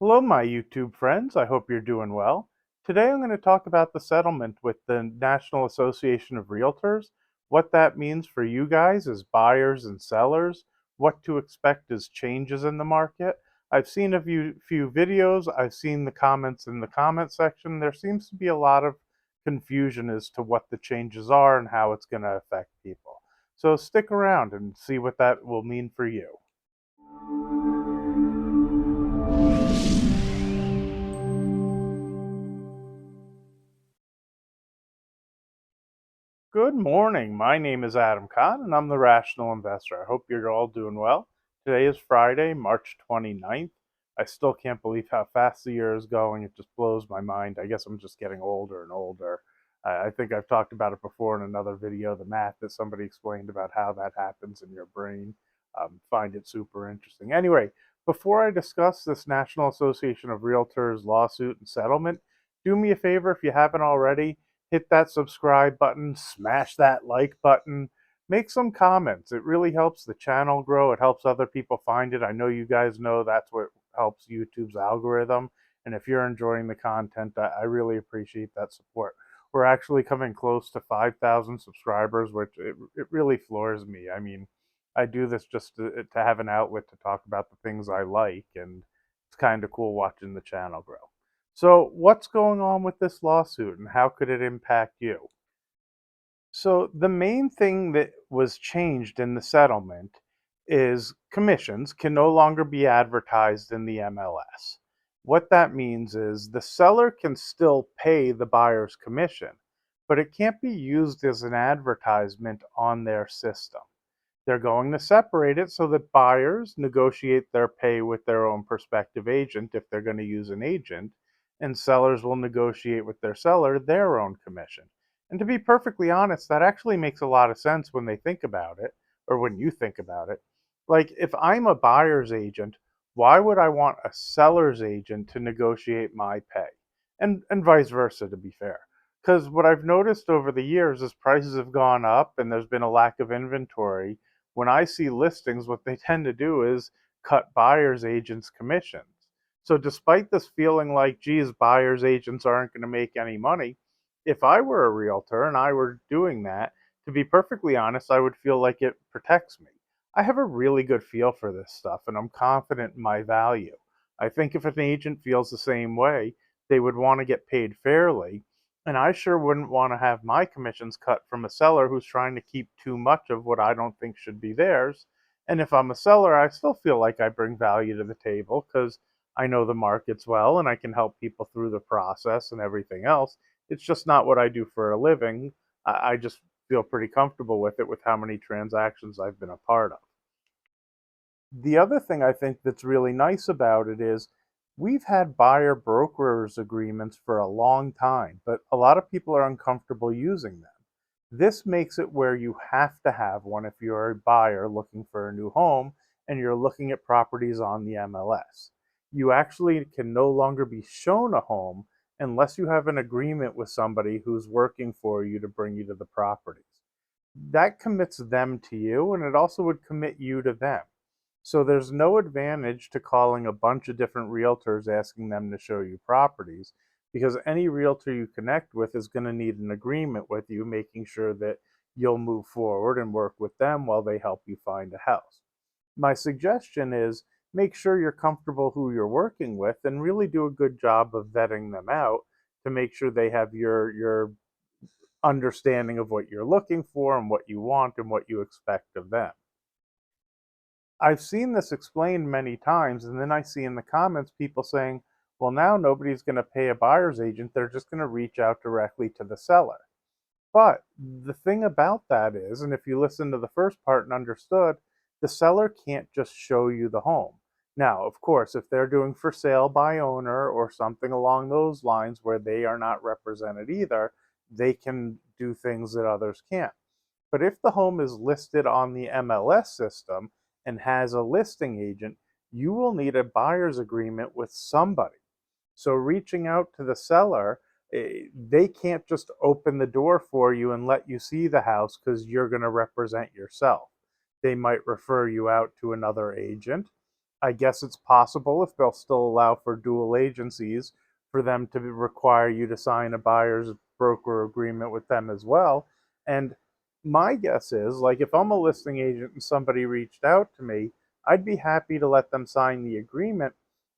Hello, my YouTube friends. I hope you're doing well. Today I'm going to talk about the settlement with the National Association of Realtors, what that means for you guys as buyers and sellers, what to expect as changes in the market. I've seen a few videos, I've seen the comments in the comment section. There seems to be a lot of confusion as to what the changes are and how it's going to affect people. So stick around and see what that will mean for you. Good morning. My name is Adam Kahn, and I'm the Rational Investor. I hope you're all doing well. Today is Friday, March 29th. I still can't believe how fast the year is going. It just blows my mind. I guess I'm just getting older and older. I think I've talked about it before in another video, the math that somebody explained about how that happens in your brain. Find it super interesting. Anyway, before I discuss this National Association of Realtors lawsuit and settlement, do me a favor if you haven't already, hit that subscribe button, smash that like button, make some comments. It really helps the channel grow. It helps other people find it. I know you guys know that's what helps YouTube's algorithm. And if you're enjoying the content, I really appreciate that support. We're actually coming close to 5,000 subscribers, which it really floors me. I mean, I do this just to have an outlet to talk about the things I like, and it's kind of cool watching the channel grow. So, what's going on with this lawsuit and how could it impact you? So, the main thing that was changed in the settlement is commissions can no longer be advertised in the MLS. What that means is the seller can still pay the buyer's commission, but it can't be used as an advertisement on their system. They're going to separate it so that buyers negotiate their pay with their own prospective agent if they're going to use an agent, and sellers will negotiate with their seller their own commission. And to be perfectly honest, that actually makes a lot of sense when they think about it, or when you think about it. Like, if I'm a buyer's agent, why would I want a seller's agent to negotiate my pay? And vice versa, to be fair. Because what I've noticed over the years is prices have gone up and there's been a lack of inventory. When I see listings, what they tend to do is cut buyer's agents' commissions. So despite this feeling like, geez, buyer's agents aren't going to make any money, if I were a realtor and I were doing that, to be perfectly honest, I would feel like it protects me. I have a really good feel for this stuff and I'm confident in my value. I think if an agent feels the same way, they would want to get paid fairly. And I sure wouldn't want to have my commissions cut from a seller who's trying to keep too much of what I don't think should be theirs. And if I'm a seller, I still feel like I bring value to the table because I know the markets well and I can help people through the process and everything else. It's just not what I do for a living. I just feel pretty comfortable with it with how many transactions I've been a part of. The other thing I think that's really nice about it is we've had buyer brokers agreements for a long time, but a lot of people are uncomfortable using them. This makes it where you have to have one if you're a buyer looking for a new home and you're looking at properties on the MLS. You actually can no longer be shown a home unless you have an agreement with somebody who's working for you to bring you to the properties. That commits them to you, and it also would commit you to them. So there's no advantage to calling a bunch of different realtors asking them to show you properties, because any realtor you connect with is going to need an agreement with you, making sure that you'll move forward and work with them while they help you find a house. My suggestion is make sure you're comfortable who you're working with and really do a good job of vetting them out to make sure they have your understanding of what you're looking for and what you want and what you expect of them. I've seen this explained many times, and then I see in the comments people saying, well, now nobody's going to pay a buyer's agent. They're just going to reach out directly to the seller. But the thing about that is, and if you listen to the first part and understood, the seller can't just show you the home. Now, of course, if they're doing for sale by owner or something along those lines where they are not represented either, they can do things that others can't. But if the home is listed on the MLS system and has a listing agent, you will need a buyer's agreement with somebody. So reaching out to the seller, they can't just open the door for you and let you see the house because you're going to represent yourself. They might refer you out to another agent. I guess it's possible, if they'll still allow for dual agencies, for them to require you to sign a buyer's broker agreement with them as well. And my guess is, like, if I'm a listing agent and somebody reached out to me, I'd be happy to let them sign the agreement,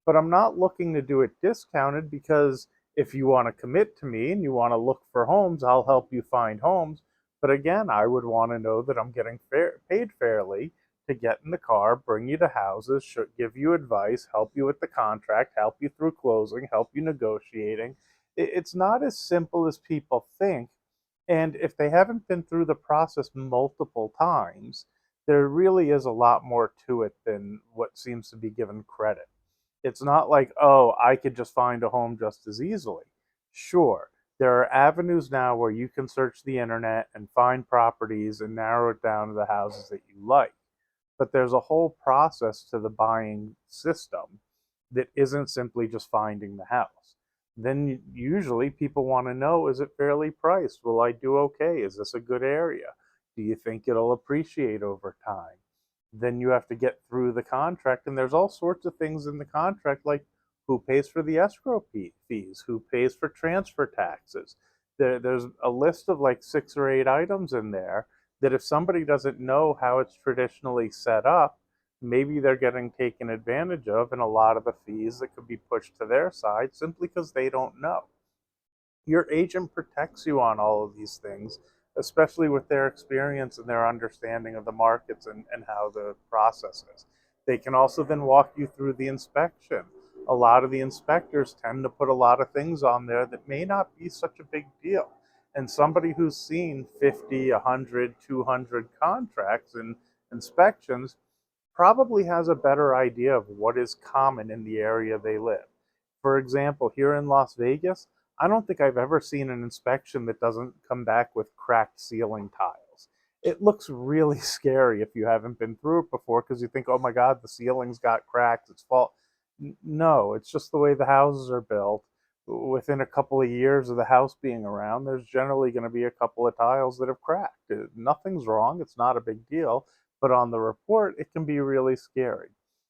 but I'm not looking to do it discounted, because if you want to commit to me and you want to look for homes, I'll help you find homes. But again, I would want to know that I'm getting paid fairly to get in the car, bring you to houses, should give you advice, help you with the contract, help you through closing, help you negotiating. It's not as simple as people think. And if they haven't been through the process multiple times, there really is a lot more to it than what seems to be given credit. It's not like, oh, I could just find a home just as easily. Sure, there are avenues now where you can search the internet and find properties and narrow it down to the houses that you like. But there's a whole process to the buying system that isn't simply just finding the house. Then usually people want to know, is it fairly priced? Will I do okay? Is this a good area? Do you think it'll appreciate over time? Then you have to get through the contract, and there's all sorts of things in the contract, like who pays for the escrow fees, who pays for transfer taxes. There's a list of like 6 or 8 items in there that if somebody doesn't know how it's traditionally set up, maybe they're getting taken advantage of in a lot of the fees that could be pushed to their side simply because they don't know. Your agent protects you on all of these things, especially with their experience and their understanding of the markets, and how the process is. They can also then walk you through the inspection. A lot of the inspectors tend to put a lot of things on there that may not be such a big deal. And somebody who's seen 50, 100, 200 contracts and inspections probably has a better idea of what is common in the area they live. For example, here in Las Vegas, I don't think I've ever seen an inspection that doesn't come back with cracked ceiling tiles. It looks really scary if you haven't been through it before, because you think, oh my God, the ceiling's got cracks, it's fault. No, it's just the way the houses are built. Within a couple of years of the house being around, there's generally going to be a couple of tiles that have cracked. Nothing's wrong, it's not a big deal, but on the report, it can be really scary.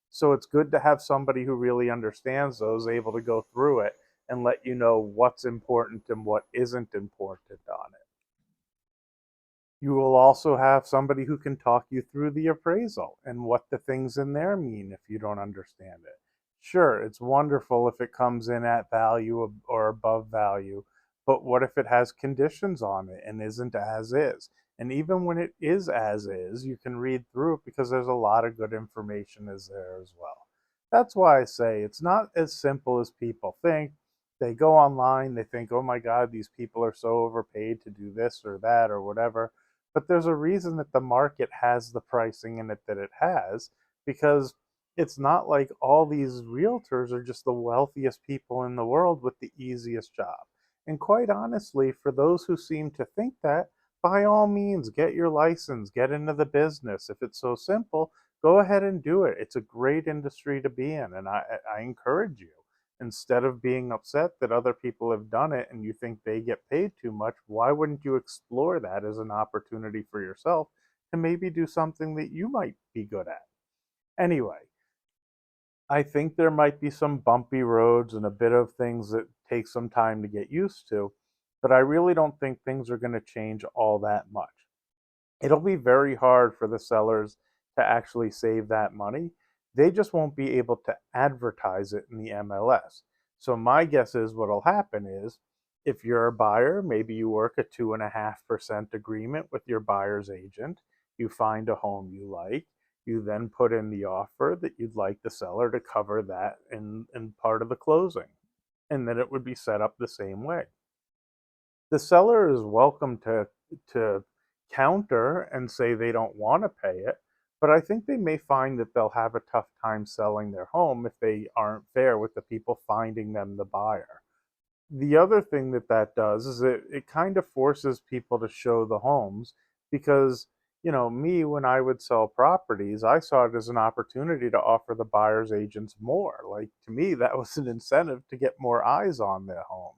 So it's good to have somebody who really understands those, able to go through it and let you know what's important and what isn't important on it. You will also have somebody who can talk you through the appraisal and what the things in there mean if you don't understand it. Sure, it's wonderful if it comes in at value or above value, but what if it has conditions on it and isn't as is? And even when it is as is, you can read through it because there's a lot of good information is there as well. That's why I say it's not as simple as people think. They go online, they think, oh my God, these people are so overpaid to do this or that or whatever. But there's a reason that the market has the pricing in it that it has, because it's not like all these realtors are just the wealthiest people in the world with the easiest job. And quite honestly, for those who seem to think that, by all means, get your license, get into the business. If it's so simple, go ahead and do it. It's a great industry to be in, and I encourage you. Instead of being upset that other people have done it and you think they get paid too much, why wouldn't you explore that as an opportunity for yourself to maybe do something that you might be good at? Anyway, I think there might be some bumpy roads and a bit of things that take some time to get used to, but I really don't think things are going to change all that much. It'll be very hard for the sellers to actually save that money. They just won't be able to advertise it in the MLS. So my guess is what'll happen is, if you're a buyer, maybe you work a 2.5% agreement with your buyer's agent. You find a home you like. You then put in the offer that you'd like the seller to cover that in part of the closing. And then it would be set up the same way. The seller is welcome to counter and say they don't want to pay it, but I think they may find that they'll have a tough time selling their home if they aren't fair with the people finding them the buyer. The other thing that that does is it kind of forces people to show the homes, because, me, when I would sell properties, I saw it as an opportunity to offer the buyer's agents more. Like, to me, that was an incentive to get more eyes on their home.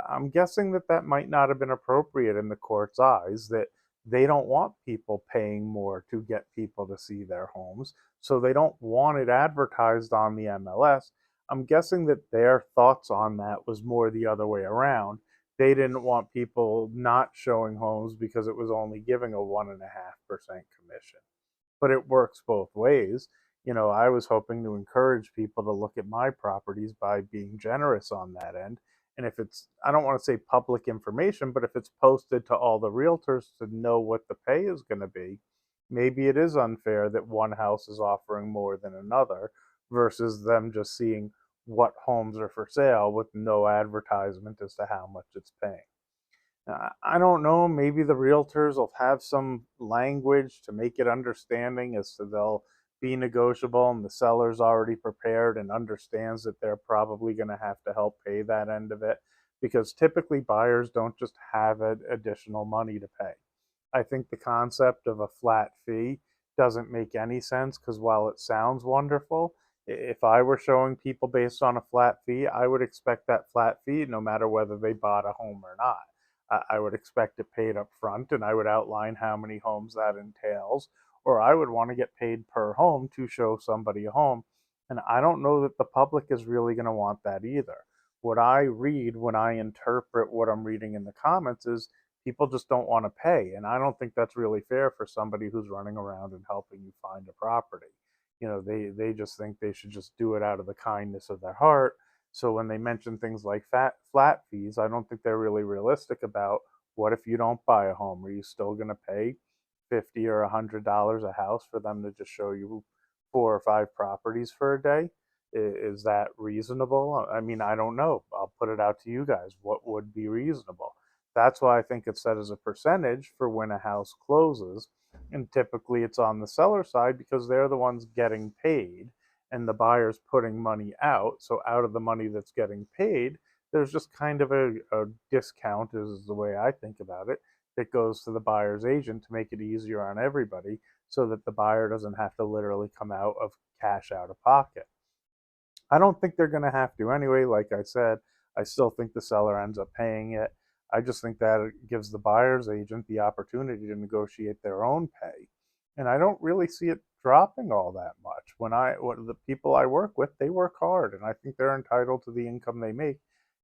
I'm guessing that that might not have been appropriate in the court's eyes, that they don't want people paying more to get people to see their homes, so they don't want it advertised on the MLS. I'm guessing that their thoughts on that was more the other way around. They didn't want people not showing homes because it was only giving a 1.5% commission. But it works both ways. I was hoping to encourage people to look at my properties by being generous on that end. And if it's, I don't want to say public information, but if it's posted to all the realtors to know what the pay is going to be, maybe it is unfair that one house is offering more than another versus them just seeing what homes are for sale with no advertisement as to how much it's paying. I don't know. Maybe the realtors will have some language to make it understanding as to they'll be negotiable and the seller's already prepared and understands that they're probably going to have to help pay that end of it because typically buyers don't just have additional money to pay. I think the concept of a flat fee doesn't make any sense because while it sounds wonderful, if I were showing people based on a flat fee, I would expect that flat fee no matter whether they bought a home or not. I would expect it paid up front and I would outline how many homes that entails, or I would want to get paid per home to show somebody a home. And I don't know that the public is really going to want that either. What I read when I interpret what I'm reading in the comments is people just don't want to pay. And I don't think that's really fair for somebody who's running around and helping you find a property. They just think they should just do it out of the kindness of their heart. So when they mention things like flat fees, I don't think they're really realistic about what if you don't buy a home? Are you still going to pay $50 or $100 a house for them to just show you 4 or 5 properties for a day? Is that reasonable? I mean, I don't know. I'll put it out to you guys. What would be reasonable? That's why I think it's set as a percentage for when a house closes. And typically it's on the seller side because they're the ones getting paid and the buyer's putting money out. So out of the money that's getting paid, there's just kind of a discount, is the way I think about it, that goes to the buyer's agent to make it easier on everybody so that the buyer doesn't have to literally come out of cash out of pocket. I don't think they're going to have to anyway. Like I said, I still think the seller ends up paying it. I just think that it gives the buyer's agent the opportunity to negotiate their own pay. And I don't really see it dropping all that much. When the people I work with, they work hard and I think they're entitled to the income they make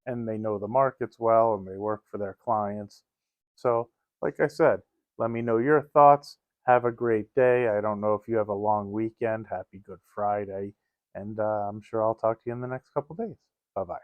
and they know the markets well and they work for their clients. So, like I said, let me know your thoughts. Have a great day. I don't know if you have a long weekend. Happy Good Friday. And I'm sure I'll talk to you in the next couple days. Bye bye.